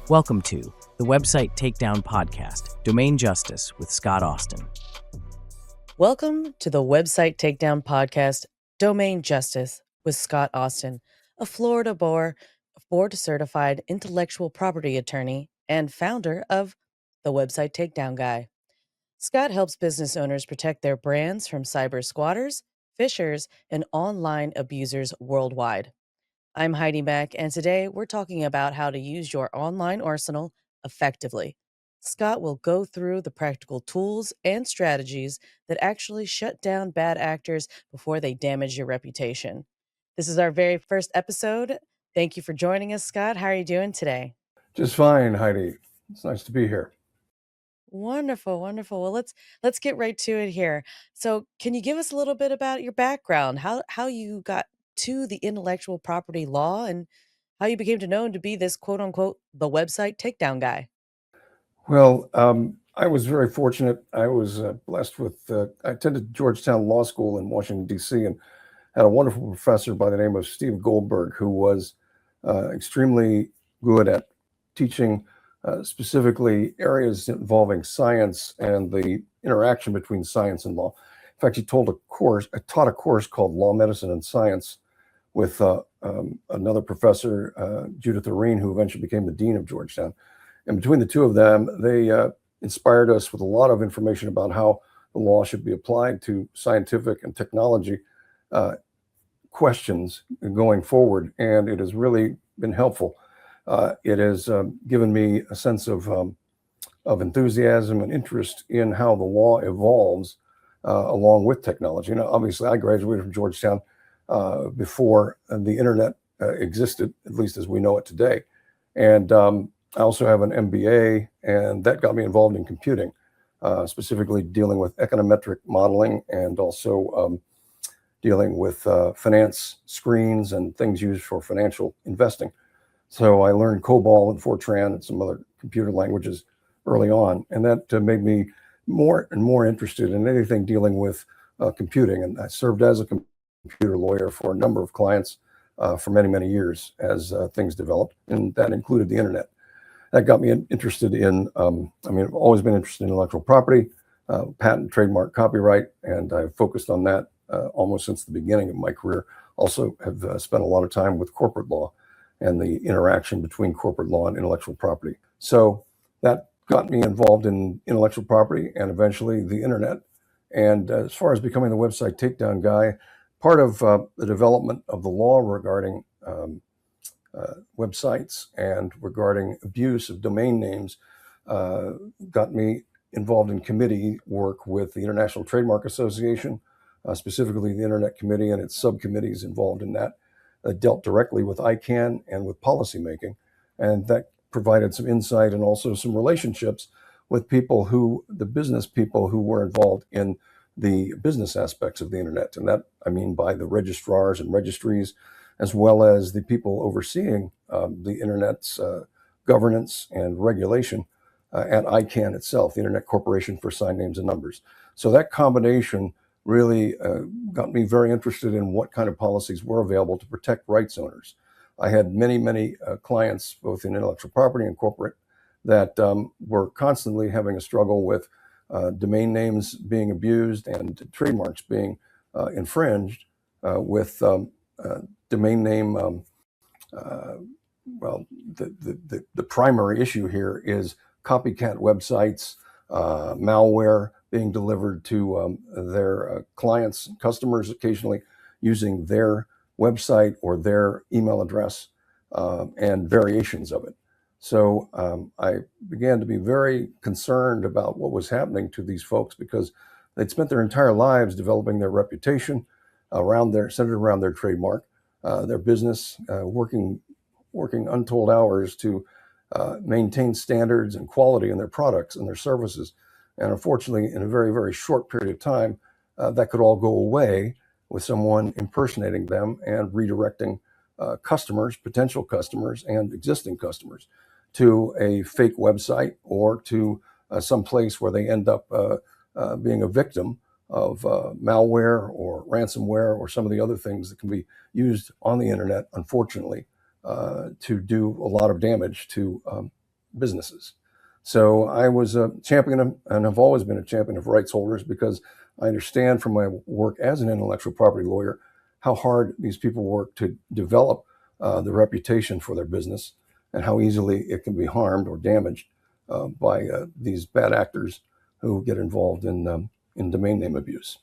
Welcome to the Website Takedown Podcast, Domain Justice with Scott Austin. Welcome to the Website Takedown Podcast, Domain Justice with Scott Austin, a Florida board-certified intellectual property attorney and founder of the Website Takedown Guy. Scott helps business owners protect their brands from cyber squatters, phishers, and online abusers worldwide. I'm Heidi Mack, and today we're talking about how to use your online arsenal effectively. Scott will go through the practical tools and strategies that actually shut down bad actors before they damage your reputation. This is our very first episode. Thank you for joining us, Scott. How are you doing today? Just fine, Heidi. It's nice to be here. Wonderful, wonderful. Well, let's get right to it here. So, can you give us a little bit about your background? How you got to the intellectual property law and how you became to known to be this quote unquote the website takedown guy? Well, I was very fortunate. I was blessed with, I attended Georgetown Law School in Washington, D.C., and had a wonderful professor by the name of Steve Goldberg, who was extremely good at teaching specifically areas involving science and the interaction between science and law. In fact, he taught a course called Law, Medicine, and Science with another professor, Judith Arene, who eventually became the dean of Georgetown. And between the two of them, they inspired us with a lot of information about how the law should be applied to scientific and technology questions going forward. And it has really been helpful. It has given me a sense of enthusiasm and interest in how the law evolves along with technology. Obviously, I graduated from Georgetown before the internet existed, at least as we know it today. And I also have an MBA, and that got me involved in computing, specifically dealing with econometric modeling and also dealing with finance screens and things used for financial investing. So I learned COBOL and Fortran and some other computer languages early on, and that made me more and more interested in anything dealing with computing. And I served as a computer lawyer for a number of clients for many, many years as things developed, and that included the internet. That got me interested in, I've always been interested in intellectual property, patent, trademark, copyright, and I've focused on that almost since the beginning of my career. Also have spent a lot of time with corporate law and the interaction between corporate law and intellectual property. So that got me involved in intellectual property and eventually the internet. And as far as becoming the website takedown guy, part of the development of the law regarding websites and regarding abuse of domain names got me involved in committee work with the International Trademark Association, specifically the Internet Committee and its subcommittees involved in that, dealt directly with ICANN and with policymaking. And that provided some insight and also some relationships with the business people who were involved in the business aspects of the internet. And that I mean by the registrars and registries, as well as the people overseeing the internet's governance and regulation at ICANN itself, the Internet Corporation for Sign Names and Numbers. So that combination really got me very interested in what kind of policies were available to protect rights owners. I had many, many clients, both in intellectual property and corporate, that were constantly having a struggle with domain names being abused and trademarks being infringed with domain name. The primary issue here is copycat websites, malware being delivered to their clients and customers, occasionally using their website or their email address and variations of it. So I began to be very concerned about what was happening to these folks because they'd spent their entire lives developing their reputation centered around their trademark, their business, working untold hours to maintain standards and quality in their products and their services. And unfortunately, in a very, very short period of time, that could all go away with someone impersonating them and redirecting customers, potential customers, and existing customers to a fake website or to some place where they end up being a victim of malware or ransomware or some of the other things that can be used on the internet, unfortunately, to do a lot of damage to businesses. So I was a champion of, and have always been a champion of rights holders, because I understand from my work as an intellectual property lawyer how hard these people work to develop the reputation for their business, and how easily it can be harmed or damaged by these bad actors who get involved in domain name abuse.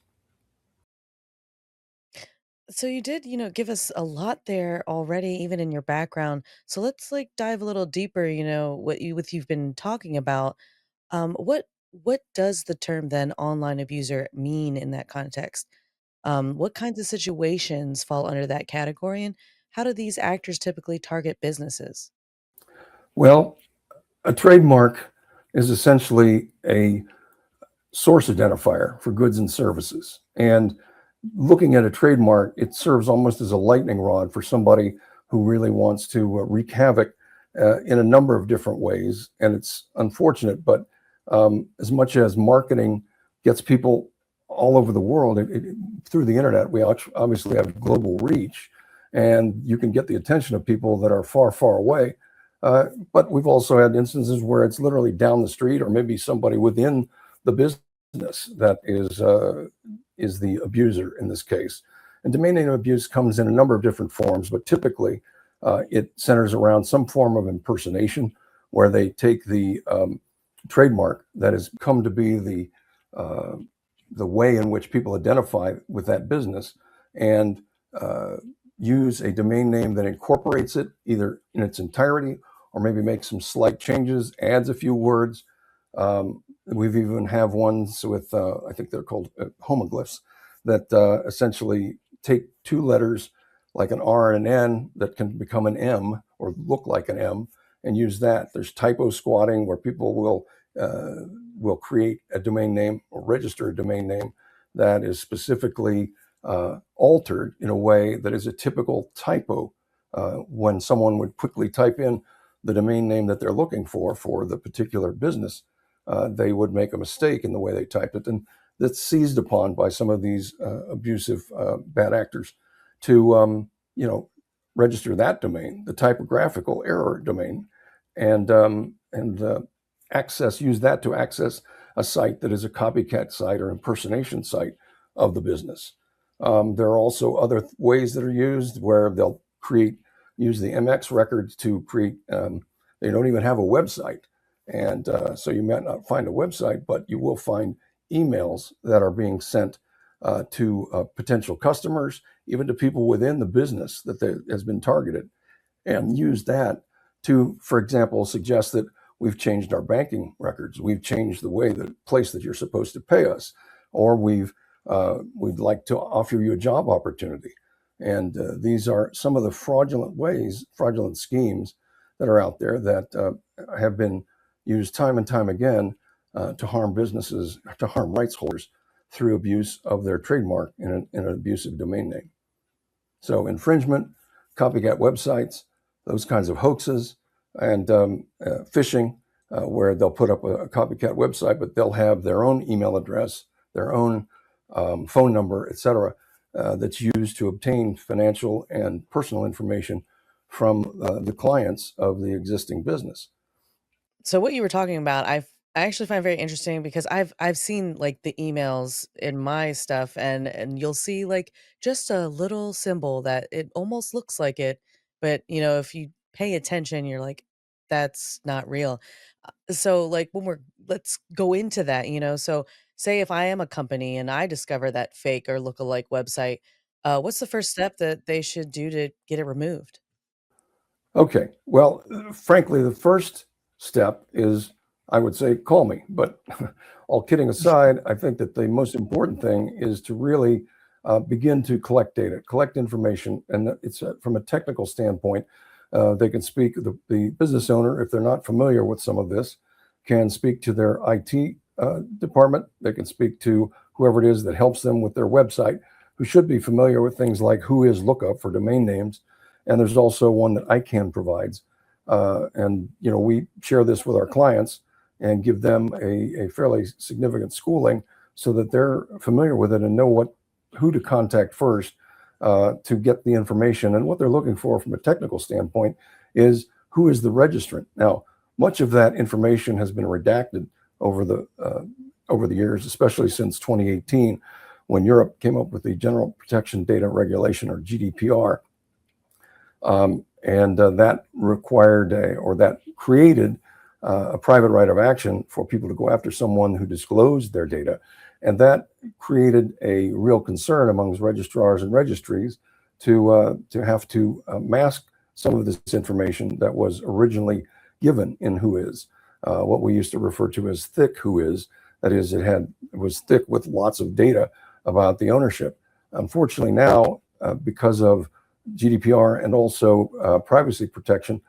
So you did, give us a lot there already, even in your background. So let's like dive a little deeper, what you've been talking about. What does the term then online abuser mean in that context? What kinds of situations fall under that category, and how do these actors typically target businesses? Well, a trademark is essentially a source identifier for goods and services. And looking at a trademark, it serves almost as a lightning rod for somebody who really wants to wreak havoc in a number of different ways. And it's unfortunate, but as much as marketing gets people all over the world, through the internet, we obviously have global reach, and you can get the attention of people that are far, far away. But we've also had instances where it's literally down the street, or maybe somebody within the business that is the abuser in this case. And domain name abuse comes in a number of different forms, but typically it centers around some form of impersonation, where they take the trademark that has come to be the way in which people identify with that business, and use a domain name that incorporates it either in its entirety, or maybe makes some slight changes, adds a few words. We've even have ones with, I think they're called homoglyphs, that essentially take two letters like an R and an N that can become an M or look like an M, and use that. There's typo squatting, where people will create a domain name or register a domain name that is specifically altered in a way that is a typical typo. When someone would quickly type in the domain name that they're looking for the particular business, they would make a mistake in the way they typed it, and that's seized upon by some of these abusive bad actors to register that domain, the typographical error domain, and use that to access a site that is a copycat site or impersonation site of the business. There are also other ways that are used, where they'll use the MX records to create. They don't even have a website. And so you might not find a website, but you will find emails that are being sent to potential customers, even to people within the business that has been targeted, and use that to, for example, suggest that we've changed our banking records, we've changed the place that you're supposed to pay us, or we'd like to offer you a job opportunity. And these are some of the fraudulent schemes that are out there that have been used time and time again to harm businesses, to harm rights holders through abuse of their trademark in an abusive domain name. So infringement, copycat websites, those kinds of hoaxes, and phishing, where they'll put up a copycat website, but they'll have their own email address, their own phone number, etc., that's used to obtain financial and personal information from the clients of the existing business. So what you were talking about, I actually find very interesting, because I've seen like the emails in my stuff, and you'll see like just a little symbol that it almost looks like it, but if you pay attention, you're like, that's not real. So like let's go into that, So say if I am a company and I discover that fake or lookalike website, what's the first step that they should do to get it removed? Okay. Well, frankly, the first step is, I would say, call me. But all kidding aside, I think that the most important thing is to really begin to collect data, collect information. And it's from a technical standpoint, they can speak, the business owner, if they're not familiar with some of this, can speak to their IT department. They can speak to whoever it is that helps them with their website, who should be familiar with things like Whois lookup for domain names. And there's also one that ICANN provides. And we share this with our clients and give them a fairly significant schooling, so that they're familiar with it and know who to contact first to get the information. And what they're looking for from a technical standpoint is, who is the registrant. Now, much of that information has been redacted over the years, especially since 2018, when Europe came up with the General Protection Data Regulation, or GDPR, and that required that created a private right of action for people to go after someone who disclosed their data, and that created a real concern amongst registrars and registries to have to mask some of this information that was originally given in WHOIS, what we used to refer to as thick WHOIS. That is, it was thick with lots of data about the ownership. Unfortunately, now because of GDPR and also privacy protection,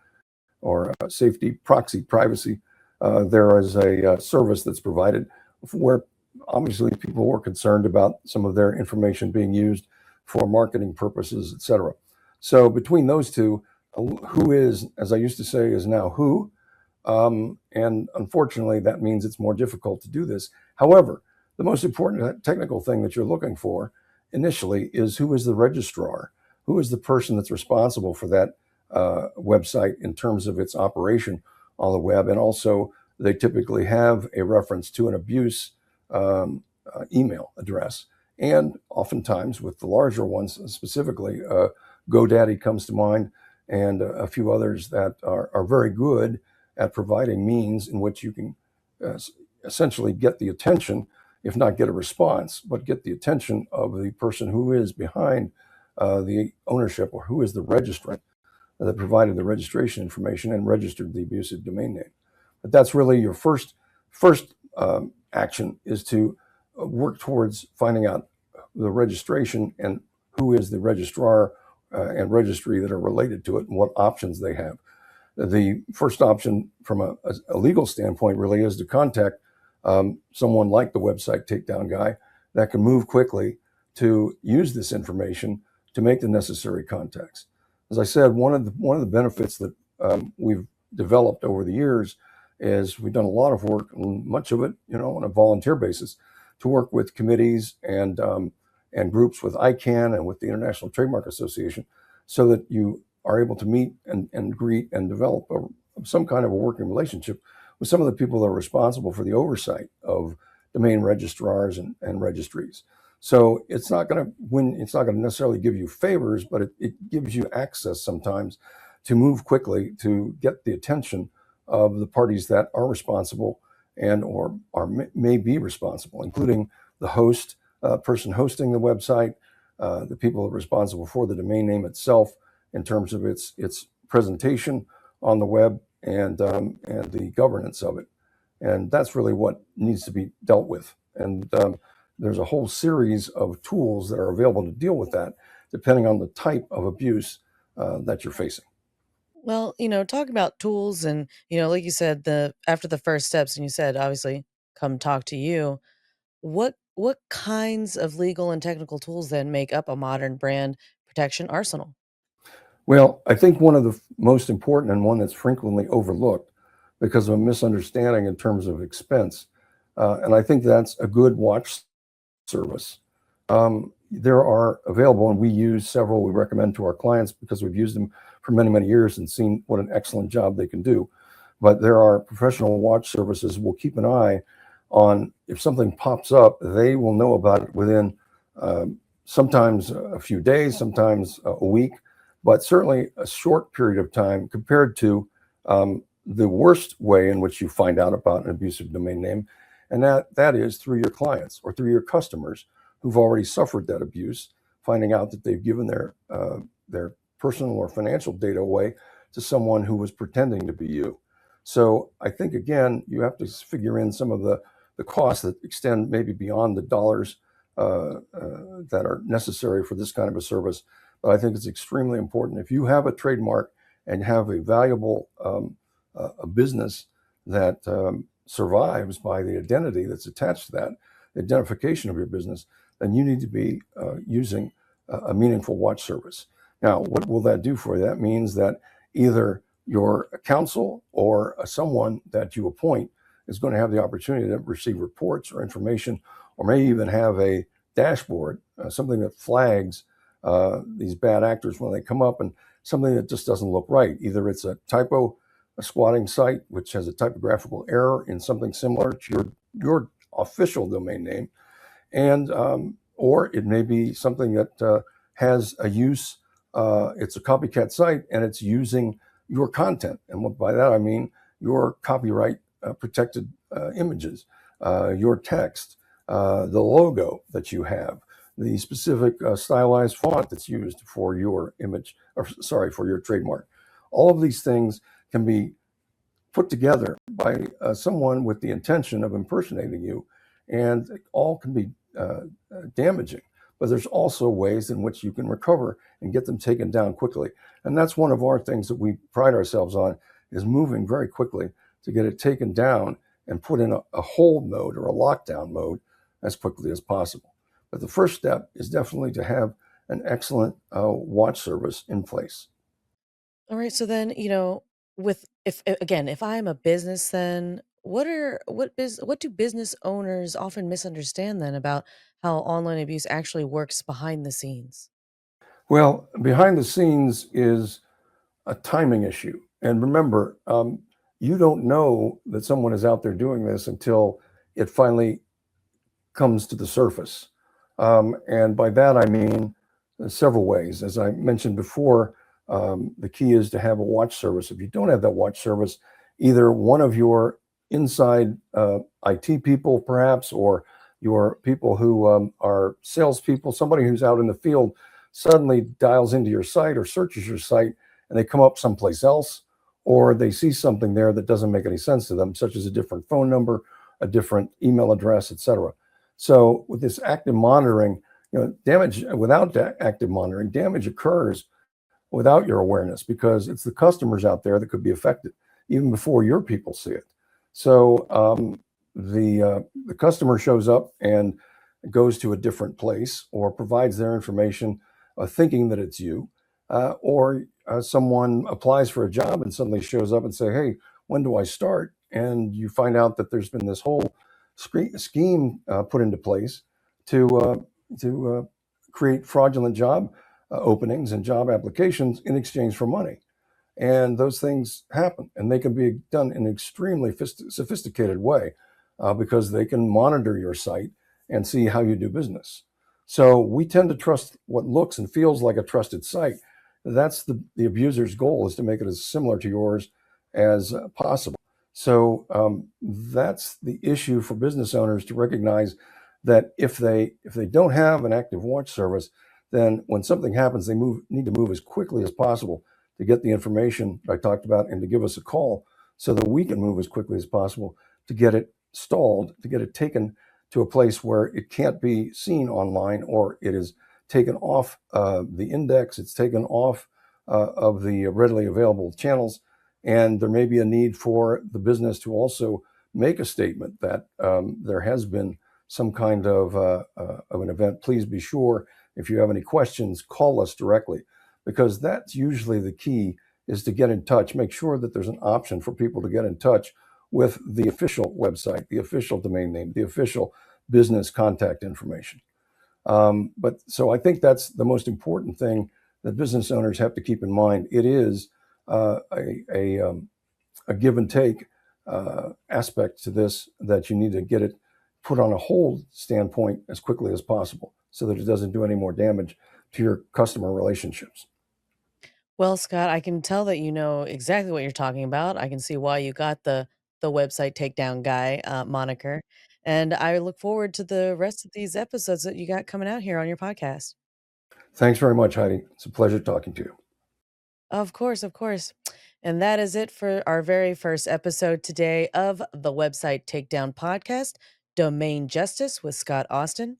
or safety proxy privacy, there is a service that's provided where obviously people were concerned about some of their information being used for marketing purposes, etc. So between those two, WHOIS, as I used to say, is now who. And unfortunately, that means it's more difficult to do this. However, the most important technical thing that you're looking for initially is who is the registrar, who is the person that's responsible for that website in terms of its operation on the web. And also, they typically have a reference to an abuse email address. And oftentimes, with the larger ones specifically, GoDaddy comes to mind, and a few others that are very good at providing means in which you can essentially get the attention, if not get a response, but get the attention of the person who is behind the ownership, or who is the registrant that provided the registration information and registered the abusive domain name. But that's really your first action, is to work towards finding out the registration and who is the registrar and registry that are related to it, and what options they have. The first option from a legal standpoint really is to contact someone like the website takedown guy that can move quickly to use this information to make the necessary contacts. As I said, one of the benefits that we've developed over the years is we've done a lot of work, and much of it, on a volunteer basis, to work with committees and groups with ICANN and with the International Trademark Association, so that you are able to meet and greet and develop some kind of a working relationship with some of the people that are responsible for the oversight of domain registrars and registries. So it's not going to necessarily give you favors, but it gives you access sometimes to move quickly to get the attention of the parties that are responsible and or may be responsible, including the host, person hosting the website, the people responsible for the domain name itself in terms of its presentation on the web, and the governance of it. And that's really what needs to be dealt with. And there's a whole series of tools that are available to deal with that, depending on the type of abuse that you're facing. Well, talking about tools and, like you said, after the first steps, and you said, obviously, come talk to you. What kinds of legal and technical tools then make up a modern brand protection arsenal? Well, I think one of the most important, and one that's frequently overlooked because of a misunderstanding in terms of expense, and I think that's a good watch service. There are available, and we use several we recommend to our clients because we've used them for many, many years and seen what an excellent job they can do. But there are professional watch services. We'll keep an eye on if something pops up, they will know about it within sometimes a few days, sometimes a week, but certainly a short period of time compared to the worst way in which you find out about an abusive domain name. And that is through your clients or through your customers who've already suffered that abuse, finding out that they've given their personal or financial data away to someone who was pretending to be you. So I think, again, you have to figure in some of the costs that extend maybe beyond the dollars that are necessary for this kind of a service. But I think it's extremely important. If you have a trademark and have a valuable a business that survives by the identity that's attached to that, the identification of your business, then you need to be using a meaningful watch service. Now, what will that do for you? That means that either your counsel or someone that you appoint is going to have the opportunity to receive reports or information, or may even have a dashboard, something that flags these bad actors when they come up, and something that just doesn't look right. Either it's a typo a squatting site which has a typographical error in something similar to your official domain name, and or it may be something that has a use. It's a copycat site, and it's using your content. And by that I mean your copyright protected images, your text, the logo that you have, the specific stylized font that's used for your image, or sorry, for your trademark. All of these things can be put together by someone with the intention of impersonating you, and it all can be damaging. But there's also ways in which you can recover and get them taken down quickly. And that's one of our things that we pride ourselves on, is moving very quickly to get it taken down and put in a hold mode or a lockdown mode as quickly as possible. But the first step is definitely to have an excellent watch service in place. All right. So then, with if again, if I'm a business, then what do business owners often misunderstand then about how online abuse actually works behind the scenes? Well, behind the scenes is a timing issue. And remember, you don't know that someone is out there doing this until it finally comes to the surface. And by that, I mean several ways. As I mentioned before, the key is to have a watch service. If you don't have that watch service, either one of your inside IT people, perhaps, or your people who are salespeople, somebody who's out in the field suddenly dials into your site or searches your site, and they come up someplace else, or they see something there that doesn't make any sense to them, such as a different phone number, a different email address, etc. So with this active monitoring, damage without active monitoring, damage occurs without your awareness, because it's the customers out there that could be affected even before your people see it. So the customer shows up and goes to a different place, or provides their information thinking that it's you, or someone applies for a job and suddenly shows up and say, "Hey, when do I start?" And you find out that there's been this whole scheme put into place to create fraudulent job openings and job applications in exchange for money. And those things happen, and they can be done in an extremely sophisticated way, because they can monitor your site and see how you do business. So we tend to trust what looks and feels like a trusted site. That's the abuser's goal, is to make it as similar to yours as possible. So that's the issue for business owners, to recognize that if they don't have an active watch service, then when something happens, they need to move as quickly as possible to get the information I talked about, and to give us a call so that we can move as quickly as possible to get it stalled, to get it taken to a place where it can't be seen online, or it is taken off the index, it's taken off of the readily available channels. And there may be a need for the business to also make a statement that there has been some kind of an event. Please be sure, if you have any questions, call us directly, because that's usually the key, is to get in touch. Make sure that there's an option for people to get in touch with the official website, the official domain name, the official business contact information. But so I think that's the most important thing that business owners have to keep in mind. It is a give and take aspect to this, that you need to get it put on a hold standpoint as quickly as possible, so that it doesn't do any more damage to your customer relationships. Well, Scott, I can tell that you know exactly what you're talking about. I can see why you got the website takedown guy moniker, and I look forward to the rest of these episodes that you got coming out here on your podcast. Thanks very much, Heidi. It's a pleasure talking to you. Of course, of course. And that is it for our very first episode today of the Website Takedown Podcast, Domain Justice with Scott Austin.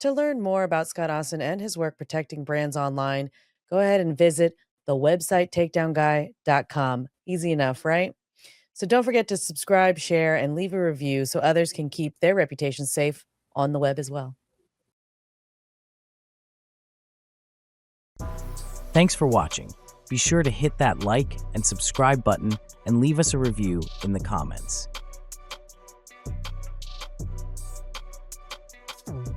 To learn more about Scott Austin and his work protecting brands online, go ahead and visit thewebsitetakedownguy.com. Easy enough, right? So don't forget to subscribe, share, and leave a review so others can keep their reputation safe on the web as well. Thanks for watching. Be sure to hit that like and subscribe button and leave us a review in the comments.